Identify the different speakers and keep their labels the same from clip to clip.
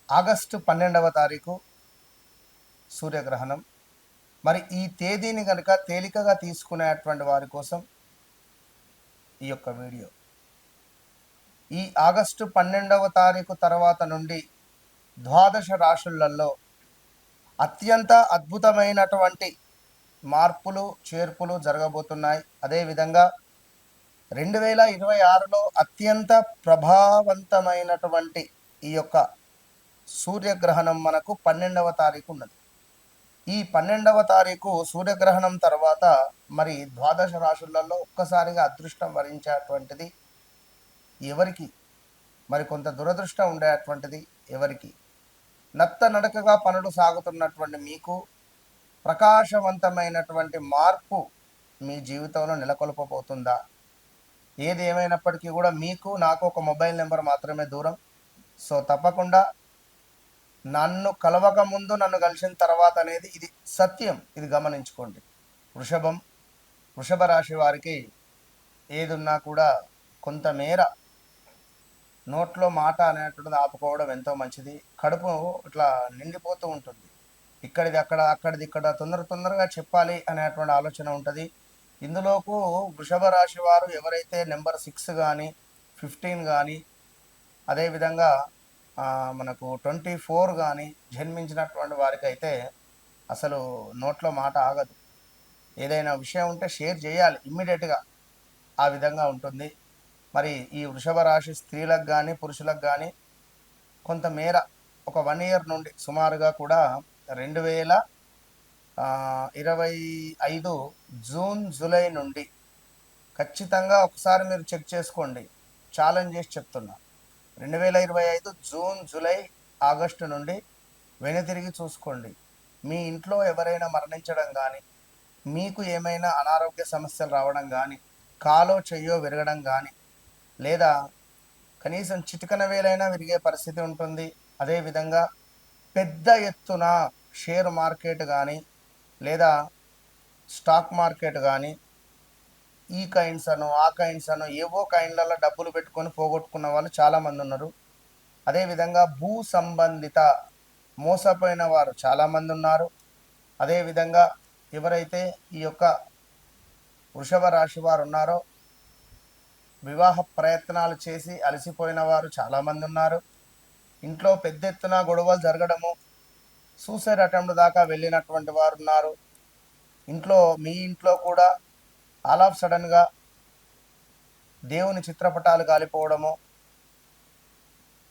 Speaker 1: August 12వ తారీఖు సూర్యగ్రహణం. మరి ఈ తేదీని కనుక తేలికగా తీసుకునేటువంటి వారి కోసం ఈ యొక్క వీడియో. ఈ ఆగస్టు 12వ తారీఖు తర్వాత నుండి ద్వాదశ రాశులలో అత్యంత అద్భుతమైనటువంటి మార్పులు చేర్పులు జరగబోతున్నాయి. అదేవిధంగా 2026లో అత్యంత ప్రభావవంతమైనటువంటి ఈ యొక్క సూర్యగ్రహణం మనకు 12వ తారీఖు ఉన్నది. ఈ 12వ తారీఖు సూర్యగ్రహణం తర్వాత మరి ద్వాదశ రాశులలో ఒక్కసారిగా అదృష్టం వరించేటువంటిది ఎవరికి, మరి కొంత దురదృష్టం ఉండేటువంటిది ఎవరికి? నత్త నడకగా పనులు సాగుతున్నటువంటి మీకు ప్రకాశవంతమైనటువంటి మార్పు మీ జీవితంలో నెలకొల్పబోతుందా? ఏది ఏమైనప్పటికీ కూడా మీకు నాకు ఒక మొబైల్ నెంబర్ మాత్రమే దూరం. సో తప్పకుండా నన్ను కలవక ముందు నన్ను కలిసిన తర్వాత అనేది ఇది సత్యం, ఇది గమనించుకోండి. వృషభ రాశి వారికి ఏదున్నా కూడా కొంతమేర నోట్లో మాట అనేటువంటిది ఆపుకోవడం ఎంతో మంచిది. కడుపు ఇట్లా నిండిపోతూ ఉంటుంది. ఇక్కడిది అక్కడ, అక్కడిది ఇక్కడ, తొందరగా చెప్పాలి అనేటువంటి ఆలోచన ఉంటుంది. ఇందులోకు వృషభ రాశి వారు ఎవరైతే నెంబర్ 6 కానీ 15 కానీ అదేవిధంగా మనకు 24 కానీ జన్మించినటువంటి వారికి అయితే అసలు నోట్లో మాట ఆగదు. ఏదైనా విషయం ఉంటే షేర్ చేయాలి ఇమ్మీడియట్గా, ఆ విధంగా ఉంటుంది. మరి ఈ వృషభ రాశి స్త్రీలకు కానీ పురుషులకు కానీ కొంతమేర ఒక 1 ఇయర్ నుండి సుమారుగా కూడా 2025 జూన్ జూలై నుండి ఖచ్చితంగా ఒకసారి మీరు చెక్ చేసుకోండి. ఛాలెంజ్ చేసి చెప్తున్నా. 2025 జూన్ జూలై ఆగస్టు నుండి వెనుతిరిగి చూసుకోండి. మీ ఇంట్లో ఎవరైనా మరణించడం కానీ, మీకు ఏమైనా అనారోగ్య సమస్యలు రావడం కానీ, కాలో చెయ్యో విరగడం కానీ, లేదా కనీసం చిటికన వేలైనా విరిగే పరిస్థితి ఉంటుంది. అదేవిధంగా పెద్ద ఎత్తున షేర్ మార్కెట్ కానీ లేదా స్టాక్ మార్కెట్ కానీ ఈ కాయిన్స్ అను ఆ కాయిన్స్ అను ఏవో కాయిన్లలో డబ్బులు పెట్టుకొని పోగొట్టుకున్న వాళ్ళు చాలామంది ఉన్నారు. అదేవిధంగా భూ సంబంధిత మోసపోయిన వారు చాలామంది ఉన్నారు. అదేవిధంగా ఎవరైతే ఈ యొక్క వృషభ రాశి వారు ఉన్నారో వివాహ ప్రయత్నాలు చేసి అలసిపోయిన వారు చాలామంది ఉన్నారు. ఇంట్లో పెద్ద ఎత్తున గొడవలు జరగడము, సూసైడ్ అటెంప్ట్ దాకా వెళ్ళినటువంటి వారు ఉన్నారు. మీ ఇంట్లో కూడా ఆల్ ఆఫ్ సడన్గా దేవుని చిత్రపటాలు కాలిపోవడము,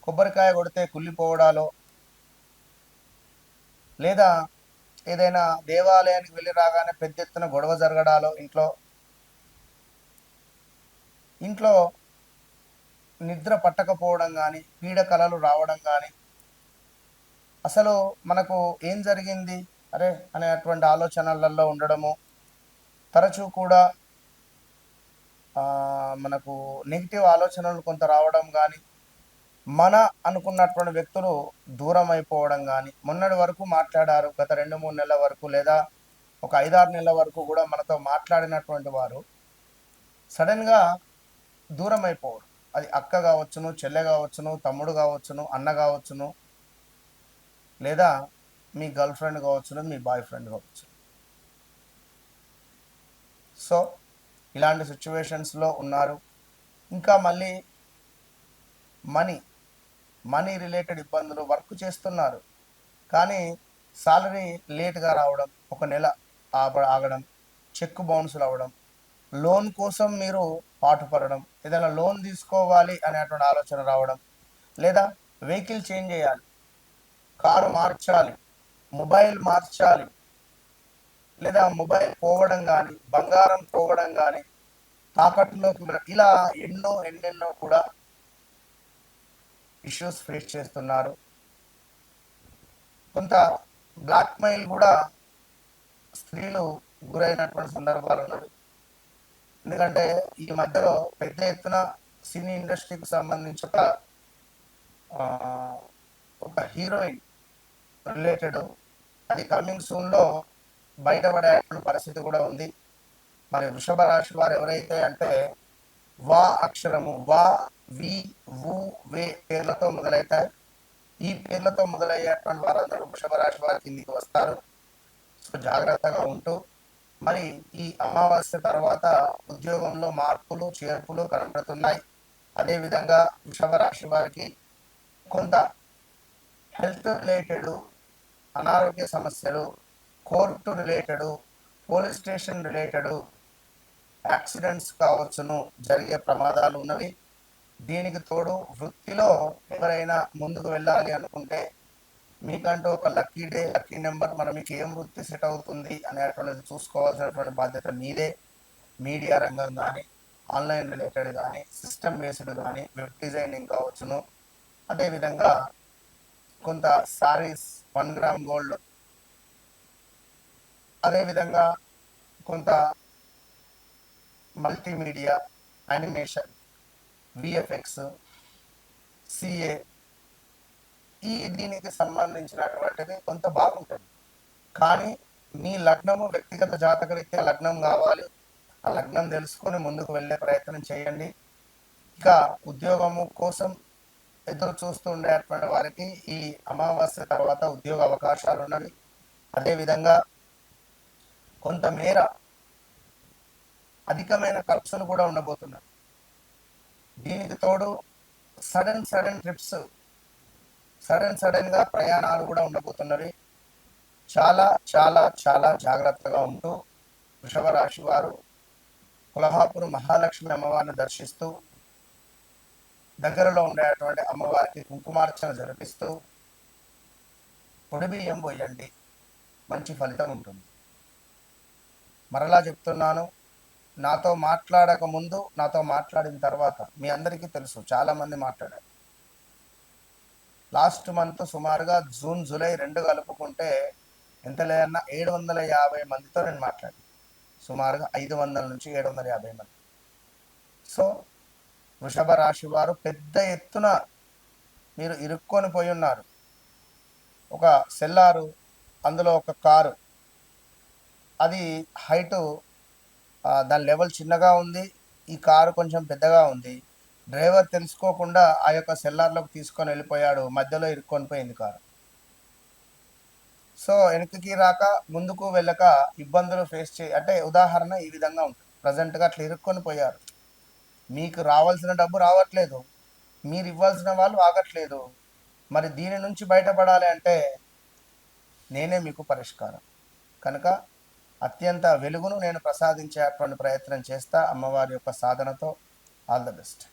Speaker 1: కొబ్బరికాయ కొడితే కుళ్ళిపోవడాలో, లేదా ఏదైనా దేవాలయానికి వెళ్ళి రాగానే పెద్ద ఎత్తున గొడవ జరగడాలో, ఇంట్లో నిద్ర పట్టకపోవడం కానీ, పీడకలలు రావడం కానీ, అసలు మనకు ఏం జరిగింది అరే అనేటువంటి ఆలోచనలలో ఉండడము, తరచూ కూడా మనకు నెగిటివ్ ఆలోచనలు కొంత రావడం కానీ, మన అనుకున్నటువంటి వ్యక్తులు దూరం అయిపోవడం కానీ, మొన్నటి వరకు మాట్లాడారు గత 2-3 నెలల వరకు లేదా ఒక 5-6 నెలల వరకు కూడా మనతో మాట్లాడినటువంటి వారు సడన్గా దూరం అయిపోవడం. అది అక్క కావచ్చును, చెల్లె కావచ్చును, తమ్ముడు కావచ్చును, అన్న కావచ్చును, లేదా మీ గర్ల్ ఫ్రెండ్ కావచ్చును, మీ బాయ్ ఫ్రెండ్ కావచ్చు. సో ఇలాంటి సిచ్యువేషన్స్లో ఉన్నారు. ఇంకా మళ్ళీ మనీ రిలేటెడ్ ఇబ్బందులు, వర్క్ చేస్తున్నారు కానీ సాలరీ లేట్గా రావడం, ఒక నెల ఆగడం, చెక్ బౌన్సులు అవ్వడం, లోన్ కోసం మీరు పాటుపడడం, ఏదైనా లోన్ తీసుకోవాలి అనేటువంటి ఆలోచన రావడం, లేదా వెహికల్ చేంజ్ చేయాలి, కారు మార్చాలి, మొబైల్ మార్చాలి, లేదా మొబైల్ పోవడం కానీ, బంగారం పోవడం కానీ, తాకట్టులోకి ఇలా ఎన్నెన్నో కూడా ఇష్యూస్ ఫేస్ చేస్తున్నారు. కొంత బ్లాక్మెయిల్ కూడా స్త్రీలు గురైనటువంటి సందర్భాలు ఉన్నవి. ఎందుకంటే ఈ మధ్యలో పెద్ద ఎత్తున సినీ ఇండస్ట్రీకి సంబంధించి ఒక హీరోయిన్ రిలేటెడ్ అది కమింగ్ సూన్లో బయటపడే పరిస్థితి కూడా ఉంది. మరి వృషభ రాశి వారు ఎవరైతే అంటే వా అక్షరము, వా వి వు వే పేర్లతో మొదలవుతాయి. ఈ పేర్లతో మొదలయ్యేటువంటి వారందరూ వృషభ రాశి వారి కిందికి వస్తారు. సో జాగ్రత్తగా ఉంటూ మరి ఈ అమావాస్య తర్వాత ఉద్యోగంలో మార్పులు చేర్పులు కనబడుతున్నాయి. అదేవిధంగా వృషభ రాశి వారికి కొంత హెల్త్ రిలేటెడ్ అనారోగ్య సమస్యలు, court related, police station related accidents కావచ్చును, జరిగే ప్రమాదాలు ఉన్నవి. దీనికి తోడు వృత్తిలో ఎవరైనా ముందుకు వెళ్ళాలి అనుకుంటే మీకంటూ ఒక లక్కీ డే, లక్కీ నెంబర్, మరి మీకు ఏం వృత్తి సెట్ అవుతుంది అనేటువంటిది చూసుకోవాల్సినటువంటి బాధ్యత మీదే. మీడియా రంగం కానీ, ఆన్లైన్ రిలేటెడ్ కానీ, సిస్టమ్ బేస్డ్ కానీ, వెబ్ డిజైనింగ్ కావచ్చును. అదేవిధంగా కొంత సారీస్, 1 గ్రామ్ గోల్డ్, అదేవిధంగా కొంత మల్టీమీడియా, యానిమేషన్, విఎఫ్ఎక్స్, సిఏ, దీనికి సంబంధించినటువంటిది కొంత బాగుంటుంది. కానీ మీ లగ్నము వ్యక్తిగత జాతకరీత్యా లగ్నం కావాలి. ఆ లగ్నం తెలుసుకొని ముందుకు వెళ్ళే ప్రయత్నం చేయండి. ఇక ఉద్యోగము కోసం ఎదురు చూస్తూ ఉండేటువంటి వారికి ఈ అమావాస్య తర్వాత ఉద్యోగ అవకాశాలు ఉన్నవి. అదేవిధంగా కొంతమేర అధికమైన ఖర్చులు కూడా ఉండబోతున్నాయి. దీనికి తోడు సడన్ ట్రిప్స్, సడన్గా ప్రయాణాలు కూడా ఉండబోతున్నవి. చాలా చాలా చాలా జాగ్రత్తగా ఉంటూ వృషభ రాశి వారు కొల్హాపూర్ మహాలక్ష్మి అమ్మవారిని దర్శిస్తూ దగ్గరలో ఉండేటువంటి అమ్మవారికి కుంకుమార్చన జరిపిస్తూ పొడి బియ్యం పోయండి, మంచి ఫలితం ఉంటుంది. మరలా చెప్తున్నాను, నాతో మాట్లాడక ముందు, నాతో మాట్లాడిన తర్వాత మీ అందరికీ తెలుసు, చాలామంది మాట్లాడారు. లాస్ట్ మంత్ సుమారుగా జూన్ జూలై 2 కలుపుకుంటే ఎంత లేదన్నా 750 మందితో నేను మాట్లాడాను. సుమారుగా 500 నుంచి 750 మంది. సో వృషభ రాశి వారు పెద్ద ఎత్తున మీరు ఇరుక్కొని పోయి ఉన్నారు. ఒక సెల్లారు, అందులో ఒక కారు, అది హైటు దాని లెవెల్ చిన్నగా ఉంది, ఈ కారు కొంచెం పెద్దగా ఉంది. డ్రైవర్ తెలుసుకోకుండా ఆ యొక్క సెల్లార్లోకి తీసుకొని వెళ్ళిపోయాడు, మధ్యలో ఇరుక్కొని పోయింది కారు. సో వెనక్కి రాక ముందుకు వెళ్ళక ఇబ్బందులు ఫేస్ అంటే ఉదాహరణ ఈ విధంగా ఉంటుంది. ప్రజెంట్గా అట్లా ఇరుక్కొని పోయారు. మీకు రావాల్సిన డబ్బు రావట్లేదు, మీరు ఇవ్వాల్సిన వాళ్ళు ఆగట్లేదు. మరి దీని నుంచి బయటపడాలి అంటే నేనే మీకు పరిష్కారం. కనుక అత్యంత వెలుగును నేను ప్రసాదించేటువంటి ప్రయత్నం చేస్తా అమ్మవారి యొక్క సాధనతో. All the best.